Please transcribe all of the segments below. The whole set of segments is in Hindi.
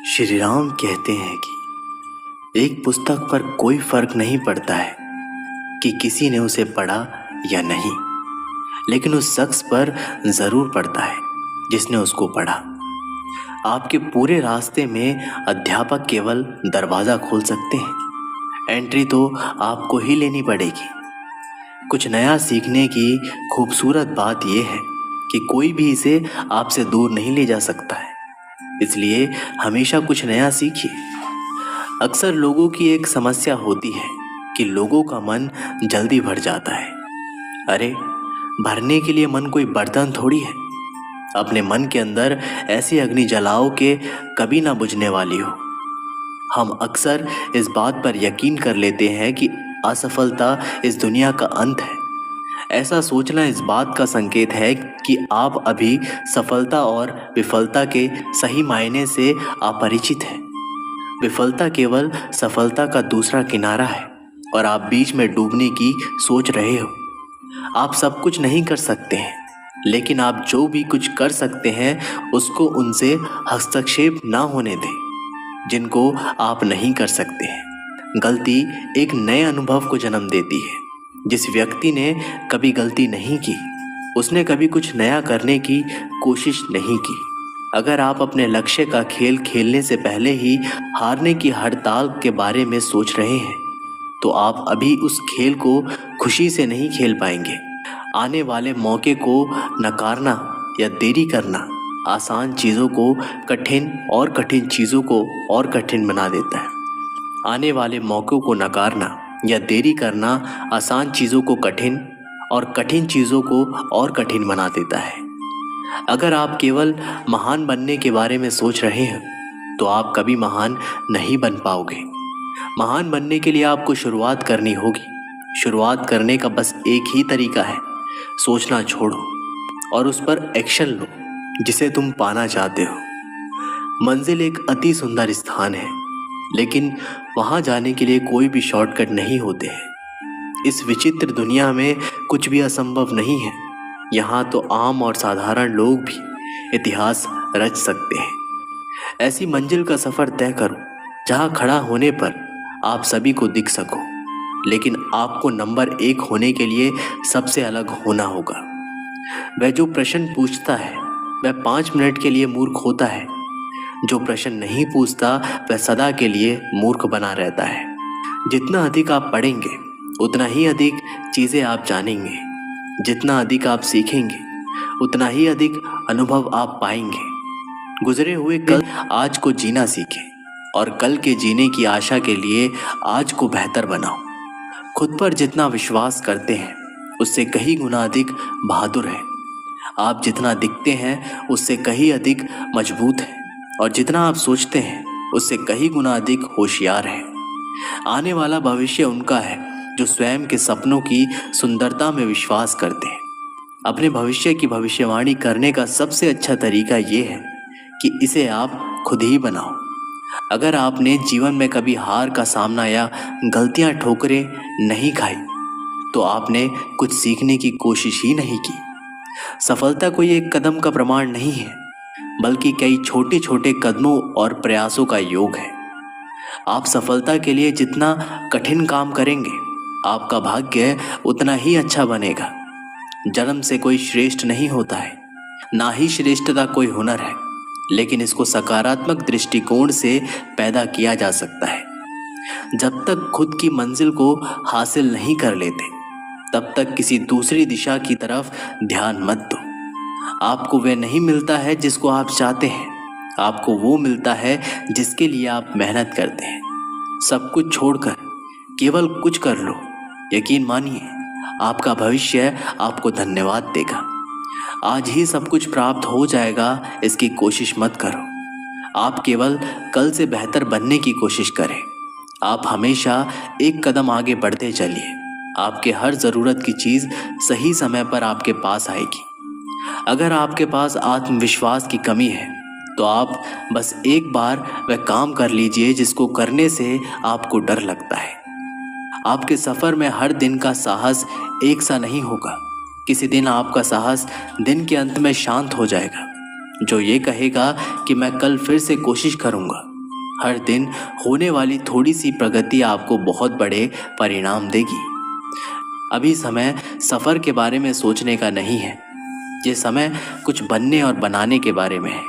श्री राम कहते हैं कि एक पुस्तक पर कोई फर्क नहीं पड़ता है कि किसी ने उसे पढ़ा या नहीं, लेकिन उस शख्स पर जरूर पड़ता है जिसने उसको पढ़ा। आपके पूरे रास्ते में अध्यापक केवल दरवाज़ा खोल सकते हैं, एंट्री तो आपको ही लेनी पड़ेगी। कुछ नया सीखने की खूबसूरत बात यह है कि कोई भी इसे आपसे दूर नहीं ले जा सकता है, इसलिए हमेशा कुछ नया सीखिए। अक्सर लोगों की एक समस्या होती है कि लोगों का मन जल्दी भर जाता है। अरे, भरने के लिए मन कोई बर्तन थोड़ी है। अपने मन के अंदर ऐसी अग्नि जलाओ कि कभी ना बुझने वाली हो। हम अक्सर इस बात पर यकीन कर लेते हैं कि असफलता इस दुनिया का अंत है। ऐसा सोचना इस बात का संकेत है कि आप अभी सफलता और विफलता के सही मायने से अपरिचित हैं। विफलता केवल सफलता का दूसरा किनारा है और आप बीच में डूबने की सोच रहे हो। आप सब कुछ नहीं कर सकते हैं, लेकिन आप जो भी कुछ कर सकते हैं उसको उनसे हस्तक्षेप ना होने दें जिनको आप नहीं कर सकते हैं। गलती एक नए अनुभव को जन्म देती है। जिस व्यक्ति ने कभी गलती नहीं की, उसने कभी कुछ नया करने की कोशिश नहीं की। अगर आप अपने लक्ष्य का खेल खेलने से पहले ही हारने की हड़ताल के बारे में सोच रहे हैं, तो आप अभी उस खेल को खुशी से नहीं खेल पाएंगे। आने वाले मौके को नकारना या देरी करना आसान चीज़ों को कठिन और कठिन चीज़ों को और कठिन बना देता है। आने वाले मौक़ों को नकारना या देरी करना आसान चीज़ों को कठिन और कठिन चीज़ों को और कठिन बना देता है। अगर आप केवल महान बनने के बारे में सोच रहे हैं, तो आप कभी महान नहीं बन पाओगे। महान बनने के लिए आपको शुरुआत करनी होगी। शुरुआत करने का बस एक ही तरीका है, सोचना छोड़ो और उस पर एक्शन लो जिसे तुम पाना चाहते हो। मंजिल एक अति सुंदर स्थान है, लेकिन वहाँ जाने के लिए कोई भी शॉर्टकट नहीं होते हैं। इस विचित्र दुनिया में कुछ भी असंभव नहीं है। यहाँ तो आम और साधारण लोग भी इतिहास रच सकते हैं। ऐसी मंजिल का सफ़र तय करो जहाँ खड़ा होने पर आप सभी को दिख सको, लेकिन आपको नंबर 1 होने के लिए सबसे अलग होना होगा। वह जो प्रश्न पूछता है वह 5 मिनट के लिए मूर्ख होता है। जो प्रश्न नहीं पूछता वह सदा के लिए मूर्ख बना रहता है। जितना अधिक आप पढ़ेंगे उतना ही अधिक चीज़ें आप जानेंगे। जितना अधिक आप सीखेंगे उतना ही अधिक अनुभव आप पाएंगे। गुजरे हुए कल आज को जीना सीखें और कल के जीने की आशा के लिए आज को बेहतर बनाओ। खुद पर जितना विश्वास करते हैं उससे कहीं गुना अधिक बहादुर है। आप जितना दिखते हैं उससे कहीं अधिक मजबूत है और जितना आप सोचते हैं उससे कहीं गुना अधिक होशियार है। आने वाला भविष्य उनका है जो स्वयं के सपनों की सुंदरता में विश्वास करते हैं। अपने भविष्य की भविष्यवाणी करने का सबसे अच्छा तरीका ये है कि इसे आप खुद ही बनाओ। अगर आपने जीवन में कभी हार का सामना या गलतियां ठोकरें नहीं खाई, तो आपने कुछ सीखने की कोशिश ही नहीं की। सफलता कोई एक कदम का प्रमाण नहीं है, बल्कि कई छोटे छोटे कदमों और प्रयासों का योग है। आप सफलता के लिए जितना कठिन काम करेंगे, आपका भाग्य उतना ही अच्छा बनेगा। जन्म से कोई श्रेष्ठ नहीं होता है, ना ही श्रेष्ठता कोई हुनर है, लेकिन इसको सकारात्मक दृष्टिकोण से पैदा किया जा सकता है। जब तक खुद की मंजिल को हासिल नहीं कर लेते, तब तक किसी दूसरी दिशा की तरफ ध्यान मत दो। आपको वह नहीं मिलता है जिसको आप चाहते हैं, आपको वो मिलता है जिसके लिए आप मेहनत करते हैं। सब कुछ छोड़कर केवल कुछ कर लो। यकीन मानिए, आपका भविष्य आपको धन्यवाद देगा। आज ही सब कुछ प्राप्त हो जाएगा, इसकी कोशिश मत करो। आप केवल कल से बेहतर बनने की कोशिश करें। आप हमेशा एक कदम आगे बढ़ते चलिए। आपके हर ज़रूरत की चीज़ सही समय पर आपके पास आएगी। अगर आपके पास आत्मविश्वास की कमी है, तो आप बस एक बार वह काम कर लीजिए जिसको करने से आपको डर लगता है। आपके सफ़र में हर दिन का साहस एक सा नहीं होगा। किसी दिन आपका साहस दिन के अंत में शांत हो जाएगा, जो ये कहेगा कि मैं कल फिर से कोशिश करूँगा। हर दिन होने वाली थोड़ी सी प्रगति आपको बहुत बड़े परिणाम देगी। अभी समय सफ़र के बारे में सोचने का नहीं है, ये समय कुछ बनने और बनाने के बारे में है।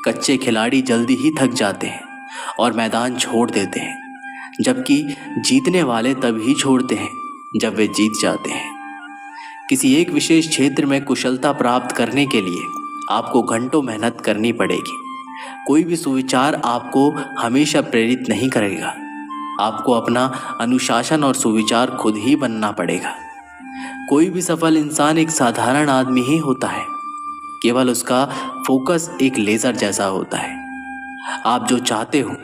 कच्चे खिलाड़ी जल्दी ही थक जाते हैं और मैदान छोड़ देते हैं, जबकि जीतने वाले तभी छोड़ते हैं जब वे जीत जाते हैं। किसी एक विशेष क्षेत्र में कुशलता प्राप्त करने के लिए आपको घंटों मेहनत करनी पड़ेगी। कोई भी सुविचार आपको हमेशा प्रेरित नहीं करेगा। आपको अपना अनुशासन और सुविचार खुद ही बनना पड़ेगा। कोई भी सफल इंसान एक साधारण आदमी ही होता है, केवल उसका फोकस एक लेजर जैसा होता है। आप जो चाहते हो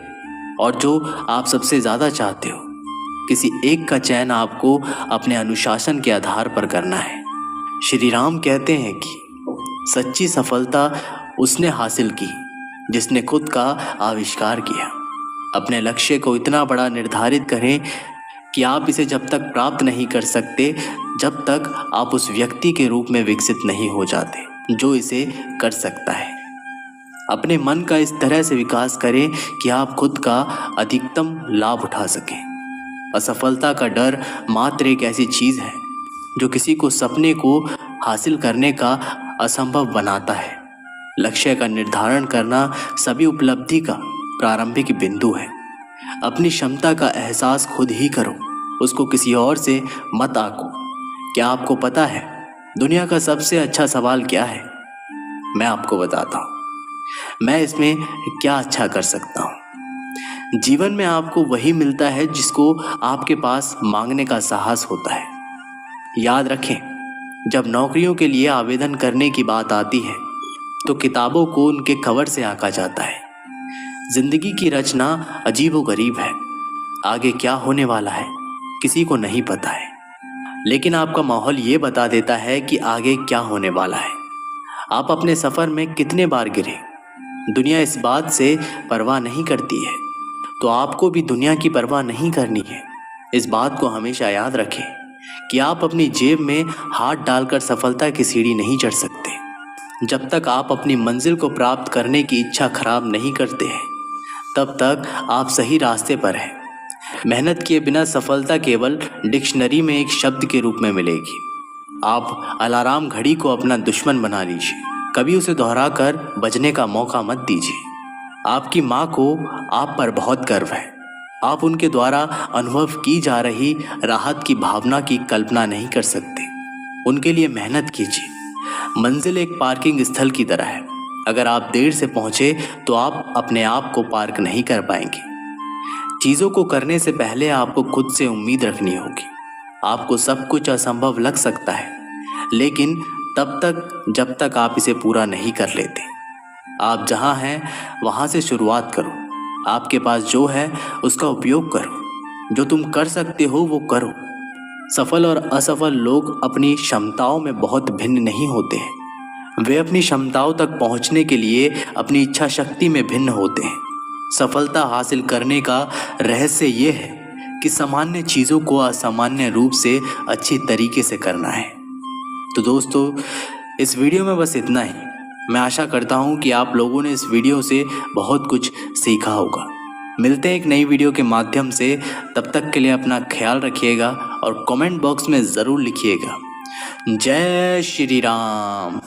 और जो आप सबसे ज़्यादा चाहते हो, किसी एक का चयन आपको अपने अनुशासन के आधार पर करना है। श्री राम कहते हैं कि सच्ची सफलता उसने हासिल की जिसने खुद का आविष्कार किया। अपने लक्ष्य को इतना बड़ा निर्धारित करें कि आप इसे जब तक प्राप्त नहीं कर सकते, जब तक आप उस व्यक्ति के रूप में विकसित नहीं हो जाते जो इसे कर सकता है। अपने मन का इस तरह से विकास करें कि आप खुद का अधिकतम लाभ उठा सकें। असफलता का डर मात्र एक ऐसी चीज़ है जो किसी को सपने को हासिल करने का असंभव बनाता है। लक्ष्य का निर्धारण करना सभी उपलब्धि का प्रारंभिक बिंदु है। अपनी क्षमता का एहसास खुद ही करो, उसको किसी और से मत आको। क्या आपको पता है दुनिया का सबसे अच्छा सवाल क्या है? मैं आपको बताता हूँ। मैं इसमें क्या अच्छा कर सकता हूँ? जीवन में आपको वही मिलता है जिसको आपके पास मांगने का साहस होता है। याद रखें, जब नौकरियों के लिए आवेदन करने की बात आती है तो किताबों को उनके कवर से आंका जाता है। जिंदगी की रचना अजीबोगरीब है। आगे क्या होने वाला है किसी को नहीं पता है, लेकिन आपका माहौल ये बता देता है कि आगे क्या होने वाला है। आप अपने सफ़र में कितने बार गिरे, दुनिया इस बात से परवाह नहीं करती है, तो आपको भी दुनिया की परवाह नहीं करनी है। इस बात को हमेशा याद रखें कि आप अपनी जेब में हाथ डालकर सफलता की सीढ़ी नहीं चढ़ सकते। जब तक आप अपनी मंजिल को प्राप्त करने की इच्छा खराब नहीं करते हैं, तब तक आप सही रास्ते पर हैं। मेहनत किए बिना सफलता केवल डिक्शनरी में एक शब्द के रूप में मिलेगी। आप अलार्म घड़ी को अपना दुश्मन बना लीजिए, कभी उसे दोहराकर बजने का मौका मत दीजिए। आपकी माँ को आप पर बहुत गर्व है। आप उनके द्वारा अनुभव की जा रही राहत की भावना की कल्पना नहीं कर सकते। उनके लिए मेहनत कीजिए। मंजिल एक पार्किंग स्थल की तरह है। अगर आप देर से पहुंचे तो आप अपने आप को पार्क नहीं कर पाएंगे। चीज़ों को करने से पहले आपको खुद से उम्मीद रखनी होगी। आपको सब कुछ असंभव लग सकता है, लेकिन तब तक जब तक आप इसे पूरा नहीं कर लेते। आप जहां हैं वहां से शुरुआत करो। आपके पास जो है उसका उपयोग करो। जो तुम कर सकते हो वो करो। सफल और असफल लोग अपनी क्षमताओं में बहुत भिन्न नहीं होते हैं। वे अपनी क्षमताओं तक पहुंचने के लिए अपनी इच्छा शक्ति में भिन्न होते हैं। सफलता हासिल करने का रहस्य ये है कि सामान्य चीज़ों को असामान्य रूप से अच्छी तरीके से करना है। तो दोस्तों, इस वीडियो में बस इतना ही। मैं आशा करता हूँ कि आप लोगों ने इस वीडियो से बहुत कुछ सीखा होगा। मिलते हैं एक नई वीडियो के माध्यम से। तब तक के लिए अपना ख्याल रखिएगा और कमेंट बॉक्स में ज़रूर लिखिएगा। जय श्री राम।